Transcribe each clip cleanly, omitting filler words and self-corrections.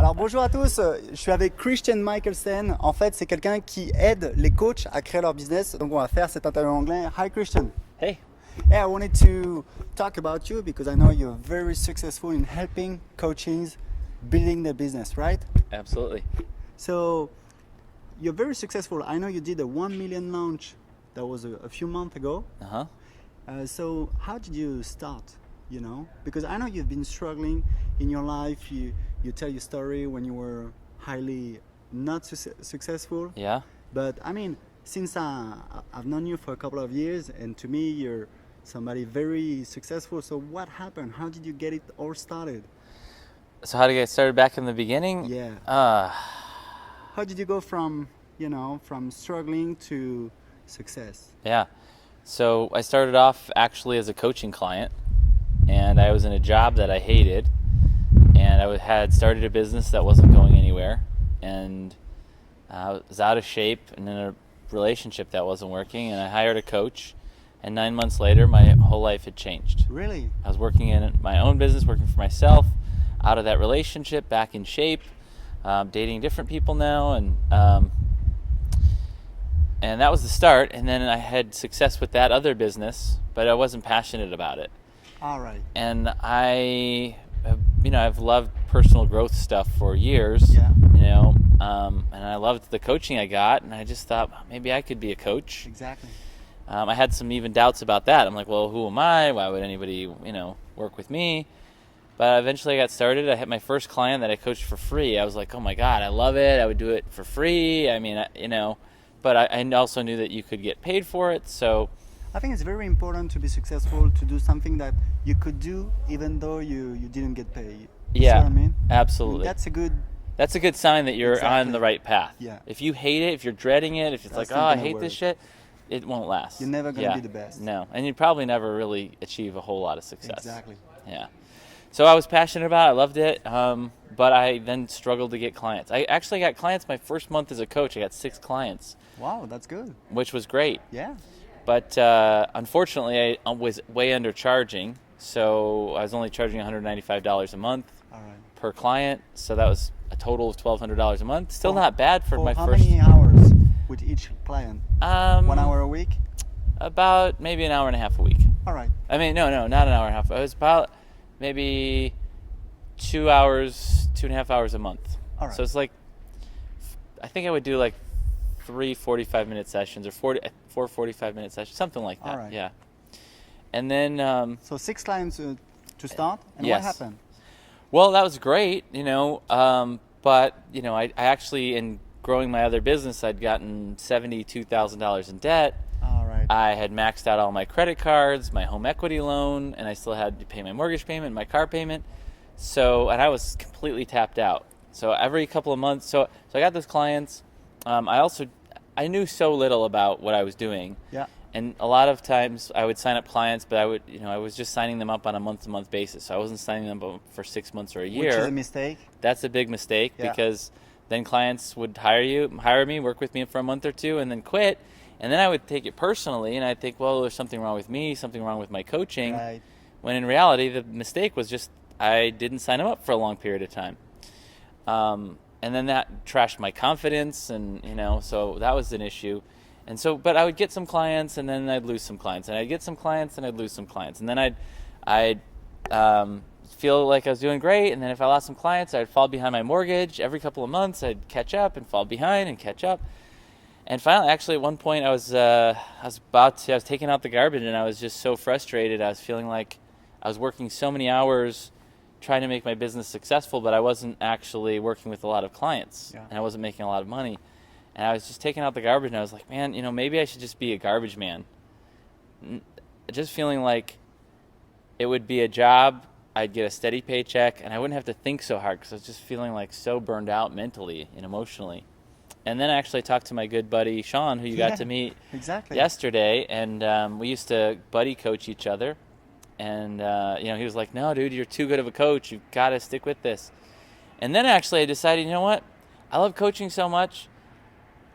Alors bonjour à tous, je suis avec Christian Mickelsen. En fait, c'est quelqu'un qui aide les coachs à créer leur business. Donc on va faire cette interview en anglais. Hi Christian. Hey. Yeah, I wanted to talk about you because I know you're very successful in helping coaches building their business, right? Absolutely. So you're very successful. I know you did a 1 million launch that was a few months ago. So how did you start? You know, because I know you've been struggling in your life. You tell your story when you were highly not successful. Yeah. But I mean, since I've known you for a couple of years, and to me you're somebody very successful. So what happened? How did you get it all started? So how to get started back in the beginning? Yeah. How did you go from struggling to success? Yeah. So I started off actually as a coaching client, and I was in a job that I hated, and I had started a business that wasn't going anywhere, and I was out of shape and in a relationship that wasn't working, and I hired a coach, and 9 months later my whole life had changed. Really? I was working in my own business, working for myself, out of that relationship, back in shape, dating different people now, and that was the start. And then I had success with that other business, but I wasn't passionate about it. All right. And I've loved personal growth stuff for years. Yeah. And I loved the coaching I got, and I just thought maybe I could be a coach. Exactly. I had some even doubts about that. I'm like, well, who am I? Why would anybody, work with me? But eventually I got started. I had my first client that I coached for free. I was like, oh my God, I love it. I would do it for free. I mean, but I also knew that you could get paid for it. So I think it's very important to be successful, to do something that you could do even though you didn't get paid. You see what I mean? Absolutely. I mean, that's a good sign that you're on the right path. Yeah. If you hate it, if you're dreading it, if it's like, I hate this shit, it won't last. You're never going to be the best. No. And you'd probably never really achieve a whole lot of success. Exactly. Yeah. So I was passionate about it. I loved it. But I then struggled to get clients. I actually got clients my first month as a coach. I got 6 clients. Wow, that's good. Which was great. Yeah. But unfortunately, I was way undercharging. So I was only charging $195 a month per client. So that was a total of $1,200 a month. Still not bad for my how first. How many hours with each client? 1 hour a week? About maybe an hour and a half a week. All right. I mean, no, not an hour and a half. It was about maybe 2 hours, 2.5 hours a month. All right. So it's like, I think I would do like 3 45-minute sessions or 4 45-minute sessions, something like that. All right. Yeah. And then. So 6 clients to start, and yes. What happened? Well, that was great, but I actually, in growing my other business, I'd gotten $72,000 in debt. All right. I had maxed out all my credit cards, my home equity loan, and I still had to pay my mortgage payment, my car payment. So, and I was completely tapped out. So every couple of months, so I got those clients. I knew so little about what I was doing. Yeah. And a lot of times I would sign up clients, but I was just signing them up on a month-to-month basis. So I wasn't signing them up for 6 months or a year. Which is a mistake. That's a big mistake, because then clients would hire me, work with me for a month or two, and then quit. And then I would take it personally, and I'd think, well, there's something wrong with me, something wrong with my coaching. Right. When in reality, the mistake was just I didn't sign them up for a long period of time. And then that trashed my confidence, and so that was an issue. And so, but I would get some clients, and then I'd lose some clients, and I'd get some clients, and I'd lose some clients, and then I'd feel like I was doing great, and then if I lost some clients, I'd fall behind my mortgage. Every couple of months, I'd catch up and fall behind and catch up. And finally, actually, at one point, I was taking out the garbage, and I was just so frustrated. I was feeling like I was working so many hours trying to make my business successful, but I wasn't actually working with a lot of clients, and I wasn't making a lot of money. And I was just taking out the garbage, and I was like, man, maybe I should just be a garbage man. Just feeling like it would be a job, I'd get a steady paycheck, and I wouldn't have to think so hard, because I was just feeling like so burned out mentally and emotionally. And then I actually talked to my good buddy, Sean, who you got to meet yesterday, and we used to buddy coach each other. And, he was like, no, dude, you're too good of a coach. You've got to stick with this. And then actually I decided, you know what? I love coaching so much.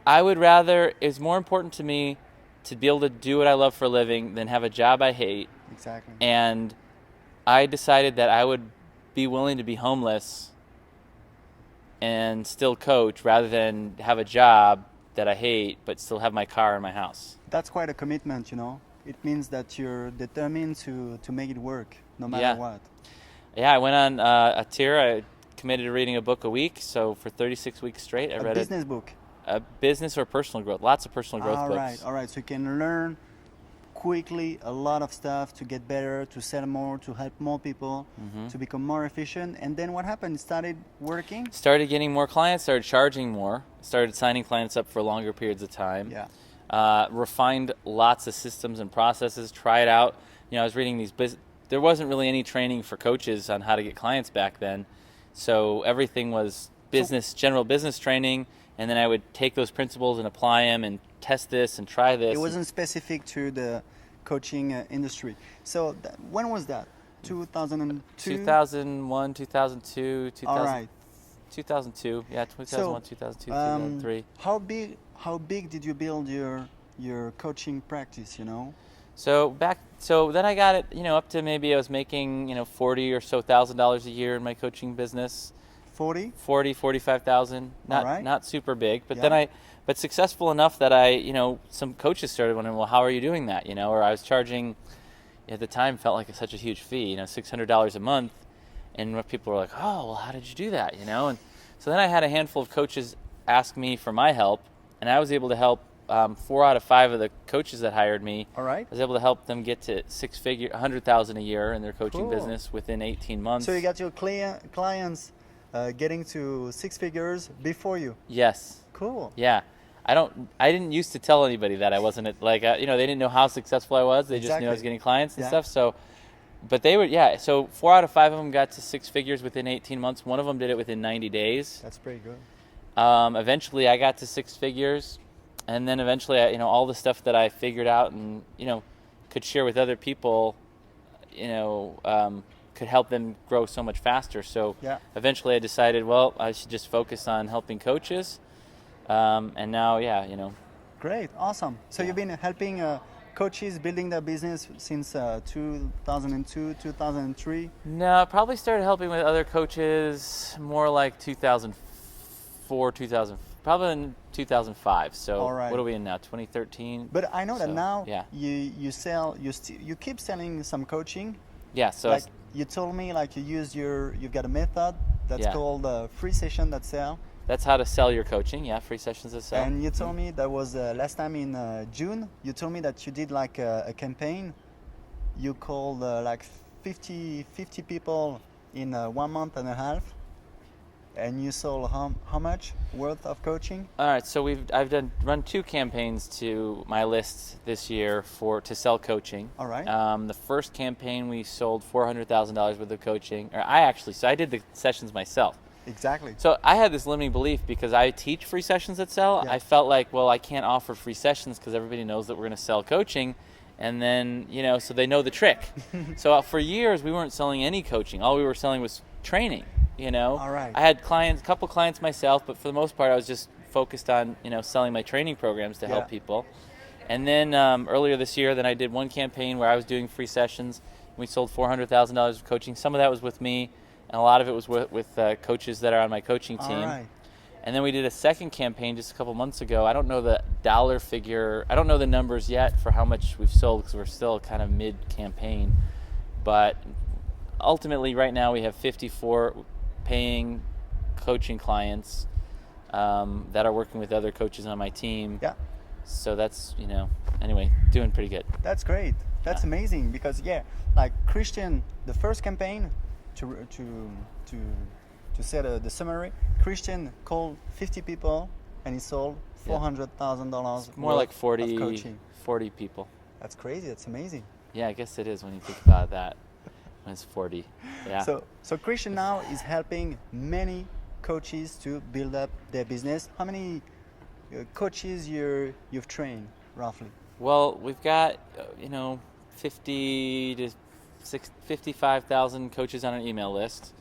It's more important to me to be able to do what I love for a living than have a job I hate. Exactly. And I decided that I would be willing to be homeless and still coach rather than have a job that I hate but still have my car and my house. That's quite a commitment, It means that you're determined to make it work no matter what. Yeah, I went on a tier. I committed to reading a book a week. So for 36 weeks straight, I read a business book. A business or personal growth. Lots of personal growth books. All right. So you can learn quickly a lot of stuff to get better, to sell more, to help more people, to become more efficient. And then what happened? It started working? Started getting more clients, started charging more, started signing clients up for longer periods of time. Yeah. Refined lots of systems and processes, tried out. I was reading these there wasn't really any training for coaches on how to get clients back then. So everything was general business training, and then I would take those principles and apply them and test this and try this. It wasn't specific to the coaching industry. So when was that? 2002? 2001, 2002, 2000, all right. 2002. Yeah, 2001, 2002, 2003. How big did you build your coaching practice, So then I got it, up to maybe I was making, $40,000 or so a year in my coaching business. 45,000. Not super big, but then but successful enough that some coaches started wondering, well, how are you doing that? Or I was charging, at the time felt like such a huge fee, $600 a month, and people were like, oh, well, how did you do that? And so then I had a handful of coaches ask me for my help, and I was able to help 4 out of 5 of the coaches that hired me. All right. I was able to help them get to $100,000 a year in their coaching business within 18 months. So you got your clients getting to 6 figures before you. Yes. Cool. Yeah. I didn't used to tell anybody that I wasn't they didn't know how successful I was. They just knew I was getting clients and stuff. So, but they would, so 4 out of 5 of them got to 6 figures within 18 months. One of them did it within 90 days. That's pretty good. Eventually I got to 6 figures. And then eventually, all the stuff that I figured out and, could share with other people, could help them grow so much faster. So eventually I decided, well, I should just focus on helping coaches. And now, Great. Awesome. So you've been helping coaches building their business since 2002, 2003? No, I probably started helping with other coaches more like 2004, 2005. Probably in 2005. So what are we in now? 2013. But I know that now you keep selling some coaching. Yeah. So like you told me, you've got a method that's called free session that sell. That's how to sell your coaching. Yeah, free sessions that sell. And you told me that was last time in June. You told me that you did a campaign. You called 50 people in 1 month and a half. And you sold how much worth of coaching? All right, so I've run 2 campaigns to my list this year to sell coaching. All right. The first campaign we sold $400,000 worth of coaching. So I did the sessions myself. Exactly. So I had this limiting belief because I teach free sessions that sell. Yeah. I felt like, well, I can't offer free sessions because everybody knows that we're going to sell coaching. And then, so they know the trick. So for years, we weren't selling any coaching. All we were selling was training. All right. I had a couple clients myself, but for the most part, I was just focused on, selling my training programs to help people. And then earlier this year, then I did one campaign where I was doing free sessions. We sold $400,000 of coaching. Some of that was with me, and a lot of it was with coaches that are on my coaching team. All right. And then we did a second campaign just a couple months ago. I don't know the dollar figure. I don't know the numbers yet for how much we've sold because we're still kind of mid-campaign. But ultimately, right now, we have 54 paying coaching clients that are working with other coaches on my team. Yeah. So that's, anyway, doing pretty good. That's great. That's amazing because Christian, the first campaign to say the summary, Christian called 50 people and he sold $400,000 more like of 40 people. That's crazy. That's amazing. Yeah, I guess it is when you think about that. When it's 40. Yeah. So Christian now is helping many coaches to build up their business. How many coaches you've trained roughly? Well, we've got 50 to 55,000 coaches on our email list.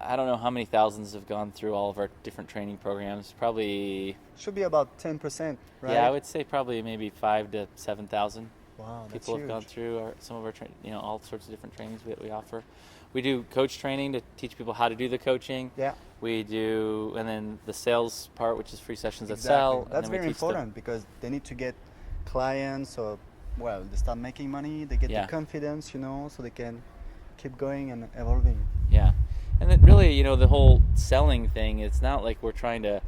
I don't know how many thousands have gone through all of our different training programs. Probably should be about 10%, right? Yeah, I would say probably maybe 5,000 to 7,000. Wow, that's people have huge. gone through some of our all sorts of different trainings that we offer. we do coach training to teach people how to do the coaching. Yeah. We do, and then the sales part, which is free sessions that Exactly. sell. That's very important because they need to get clients, or well, they start making money, they get the confidence, you know, so they can keep going and evolving. Yeah. And then really, you know, the whole selling thing, it's not like we're trying to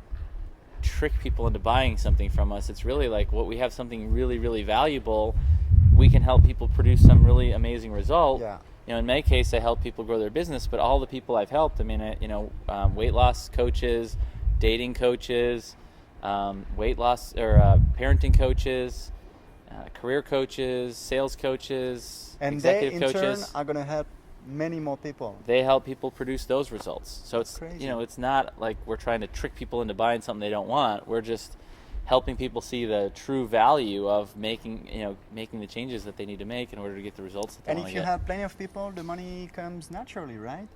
trick people into buying something from us. It's really like what we have something really, really valuable. We can help people produce some really amazing result. Yeah. You know, in my case, I help people grow their business, but all the people I've helped, I mean, you know, weight loss coaches, dating coaches, weight loss or parenting coaches, career coaches, sales coaches, and executive they in coaches. turn are going to help many more people. They help people produce those results. So it's crazy. You know, it's not like we're trying to trick people into buying something they don't want. We're just helping people see the true value of making the changes that they need to make in order to get the results that they want to get. And if you have plenty of people, the money comes naturally, right?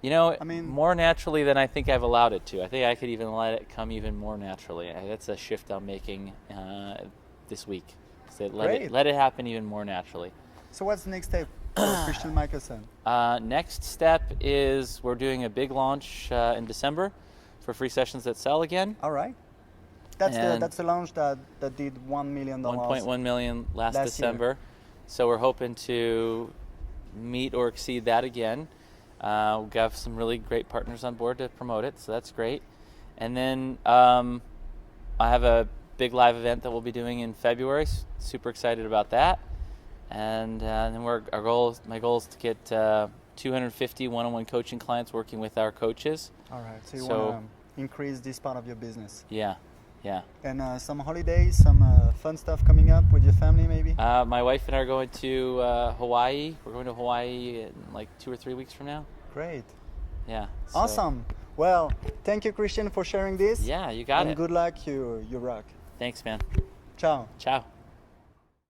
You know, I mean, more naturally than I think I've allowed it to. I think I could even let it come even more naturally. That's a shift I'm making this week. So let it happen even more naturally. So what's the next step for Christian Mickelsen? Next step is we're doing a big launch in December for free sessions that sell again. All right. That's the launch that did $1 million. 1.1 million last December. Year. So we're hoping to meet or exceed that again. We've got some really great partners on board to promote it, so that's great. And then I have a big live event that we'll be doing in February. Super excited about that. And then my goal is to get 250 one-on-one coaching clients working with our coaches. All right. So you want to increase this part of your business. Yeah. And some holidays, some fun stuff coming up with your family, maybe? My wife and I are going to Hawaii. We're going to Hawaii in like 2 or 3 weeks from now. Great. Yeah. So. Awesome. Well, thank you, Christian, for sharing this. Yeah, you got it. And good luck. You rock. Thanks, man. Ciao. Ciao.